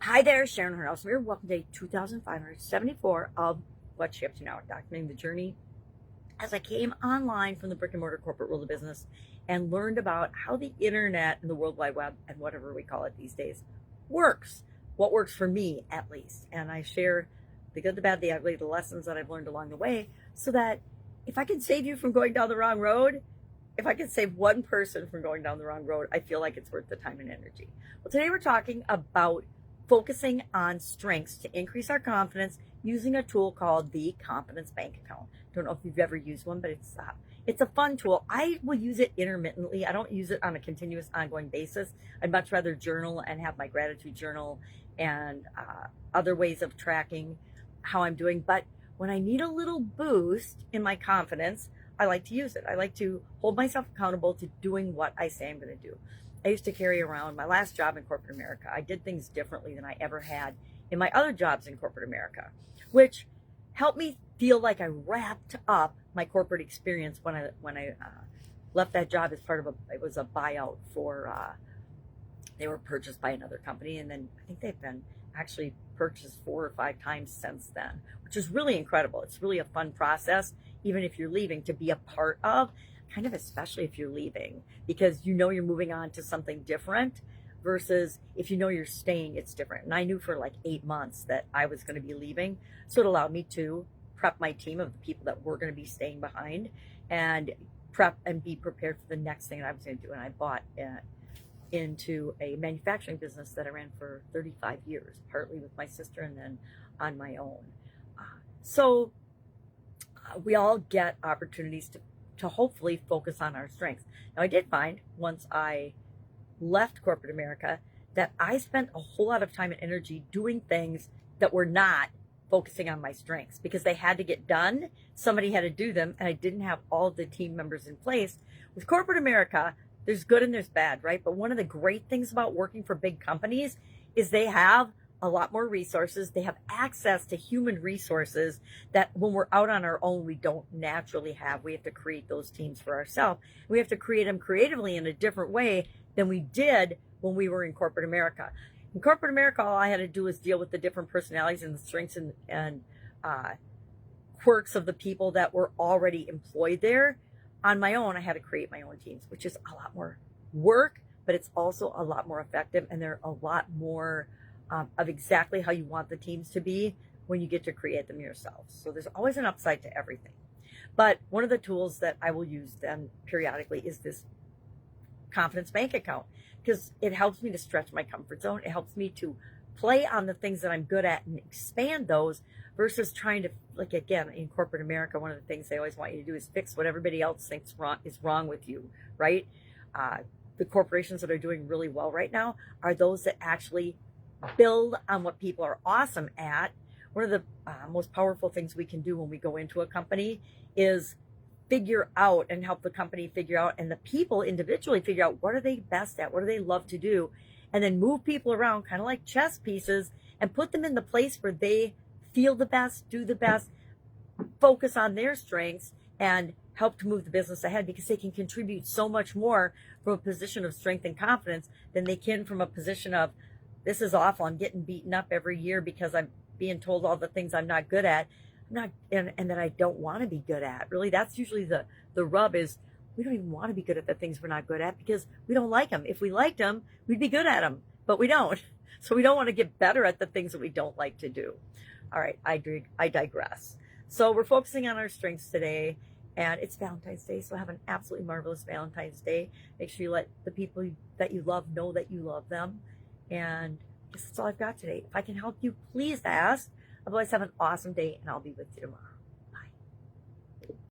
Hi there, Sharon Horne-Ellstrom here. Welcome to day 2574 of What's She Up To Now, documenting the journey as I came online from the brick and mortar corporate world of business and learned about how the internet and the World Wide Web and whatever we call it these days works. What works for me, at least. And I share the good, the bad, the ugly, the lessons that I've learned along the way so that if I can save you from going down the wrong road, if I can save one person from going down the wrong road, I feel like it's worth the time and energy. Well, today we're talking about focusing on strengths to increase our confidence using a tool called the Confidence Bank Account. Don't know if you've ever used one, but it's a fun tool. I will use it intermittently. I don't use it on a continuous, ongoing basis. I'd much rather journal and have my gratitude journal and other ways of tracking how I'm doing. But when I need a little boost in my confidence, I like to use it. I like to hold myself accountable to doing what I say I'm going to do. I used to carry around my last job in corporate America. I did things differently than I ever had in my other jobs in corporate America, which helped me feel like I wrapped up my corporate experience when I left that job as part of it was a buyout for, they were purchased by another company. And then I think they've been actually purchased 4 or 5 times since then, which is really incredible. It's really a fun process, even if you're leaving, to be a part of. Kind of especially if you're leaving, because you know you're moving on to something different versus if you know you're staying, it's different. And I knew for like 8 months that I was going to be leaving. So it allowed me to prep my team of the people that were going to be staying behind and prep and be prepared for the next thing that I was going to do. And I bought into a manufacturing business that I ran for 35 years, partly with my sister and then on my own. So we all get opportunities to hopefully focus on our strengths. Now, I did find once I left corporate America that I spent a whole lot of time and energy doing things that were not focusing on my strengths because they had to get done. Somebody had to do them, and I didn't have all the team members in place. With corporate America, there's good and there's bad, right? But one of the great things about working for big companies is they have a lot more resources. They have access to human resources that when we're out on our own, we don't naturally have. We have to create those teams for ourselves. We have to create them creatively in a different way than we did when we were in corporate America. In corporate America, all I had to do was deal with the different personalities and the strengths and quirks of the people that were already employed there. On my own, I had to create my own teams, which is a lot more work, but it's also a lot more effective, and they're a lot more of exactly how you want the teams to be when you get to create them yourself. So there's always an upside to everything. But one of the tools that I will use then periodically is this Confidence Bank Account, because it helps me to stretch my comfort zone. It helps me to play on the things that I'm good at and expand those versus trying to, like, again, in corporate America, one of the things they always want you to do is fix what everybody else thinks is wrong with you, right? The corporations that are doing really well right now are those that actually build on what people are awesome at. One of the most powerful things we can do when we go into a company is figure out and help the company figure out, and the people individually figure out what are they best at, what do they love to do, and then move people around kind of like chess pieces and put them in the place where they feel the best, do the best, focus on their strengths, and help to move the business ahead, because they can contribute so much more from a position of strength and confidence than they can from a position of, this is awful, I'm getting beaten up every year because I'm being told all the things I'm not good at, and that I don't want to be good at. Really, that's usually the rub, is we don't even want to be good at the things we're not good at because we don't like them. If we liked them, we'd be good at them, but we don't. So we don't want to get better at the things that we don't like to do. All right, I digress. So we're focusing on our strengths today, and it's Valentine's Day, so have an absolutely marvelous Valentine's Day. Make sure you let the people that you love know that you love them. And I guess that's all I've got today. If I can help you, please ask. Otherwise, have an awesome day, and I'll be with you tomorrow.